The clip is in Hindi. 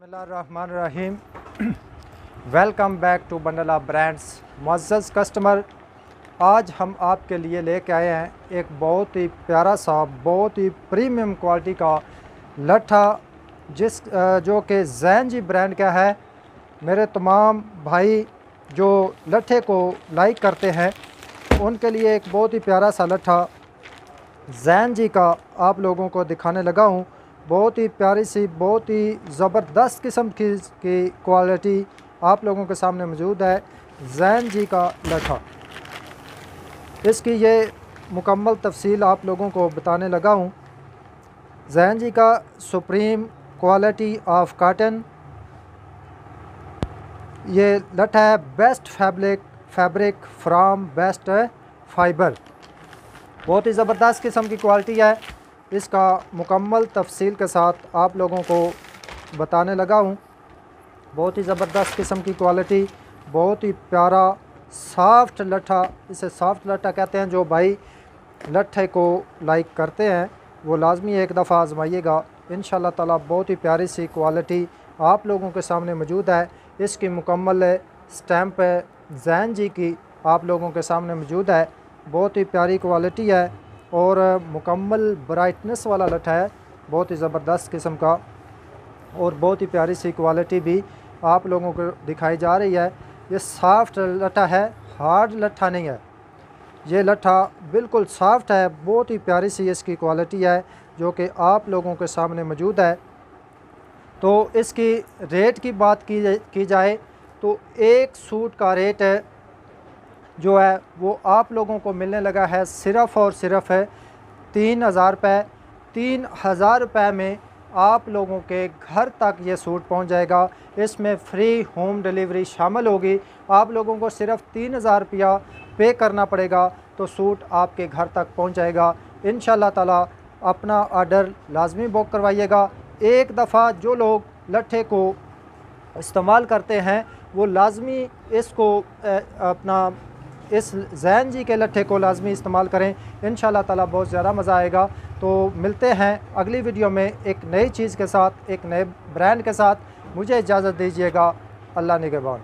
बिस्मिल्लाहिर्रहमानिर्रहीम। Welcome back to bundle of brands. मुअज़्ज़ज़ कस्टमर, आज हम आपके लिए लेके आए हैं एक बहुत ही प्यारा सा, बहुत ही प्रीमियम क्वालिटी का लट्ठा जो कि ज़ैन जी ब्रांड का है। मेरे तमाम भाई जो लट्ठे को लाइक करते हैं उनके लिए एक बहुत ही प्यारा सा लट्ठा ज़ैन जी का आप लोगों को दिखाने लगा हूँ। बहुत ही प्यारी सी, बहुत ही ज़बरदस्त किस्म की क्वालिटी आप लोगों के सामने मौजूद है। ज़ैन जी का लट्ठा, इसकी ये मुकम्मल तफसील आप लोगों को बताने लगा हूँ। ज़ैन जी का सुप्रीम क्वालिटी ऑफ काटन ये लट्ठा है। Best fabric from best fibre. बहुत ही ज़बरदस्त किस्म की क्वालिटी है। इसका मुकम्मल तफसील के साथ आप लोगों को बताने लगा हूँ। बहुत ही ज़बरदस्त किस्म की क्वालिटी, बहुत ही प्यारा सॉफ्ट लट्ठा, इसे सॉफ्ट लट्ठा कहते हैं। जो भाई लट्ठे को लाइक करते हैं वो लाजमी एक दफ़ा आजमाइएगा। इंशाल्लाह ताला बहुत ही प्यारी सी क्वालिटी आप लोगों के सामने मौजूद है। इसकी मुकम्मल स्टैम्प ज़ैन जी की आप लोगों के सामने मौजूद है। बहुत ही प्यारी क्वालिटी है और मुकम्मल ब्राइटनेस वाला लट्ठा है, बहुत ही ज़बरदस्त किस्म का, और बहुत ही प्यारी सी क्वालिटी भी आप लोगों को दिखाई जा रही है। ये सॉफ्ट लट्ठा है, हार्ड लट्ठा नहीं है। ये लट्ठा बिल्कुल सॉफ्ट है। बहुत ही प्यारी सी इसकी क्वालिटी है जो कि आप लोगों के सामने मौजूद है। तो इसकी रेट की बात की जाए तो एक सूट का रेट जो है वो आप लोगों को मिलने लगा है सिर्फ़ और सिर्फ 3,000 रुपये। 3,000 रुपये में आप लोगों के घर तक ये सूट पहुंच जाएगा। इसमें फ्री होम डिलीवरी शामिल होगी। आप लोगों को सिर्फ 3,000 रुपया पे करना पड़ेगा तो सूट आपके घर तक पहुंच जाएगा। इंशाल्लाह ताला अपना ऑर्डर लाजमी बुक करवाइएगा। एक दफ़ा जो लोग लट्ठे को इस्तेमाल करते हैं वो लाजमी इसको अपना इस ज़ैन जी के लट्ठे को लाजमी इस्तेमाल करें। इंशाल्लाह ताला बहुत ज़्यादा मज़ा आएगा। तो मिलते हैं अगली वीडियो में एक नई चीज़ के साथ, एक नए ब्रांड के साथ। मुझे इजाज़त दीजिएगा। अल्लाह निगहबान।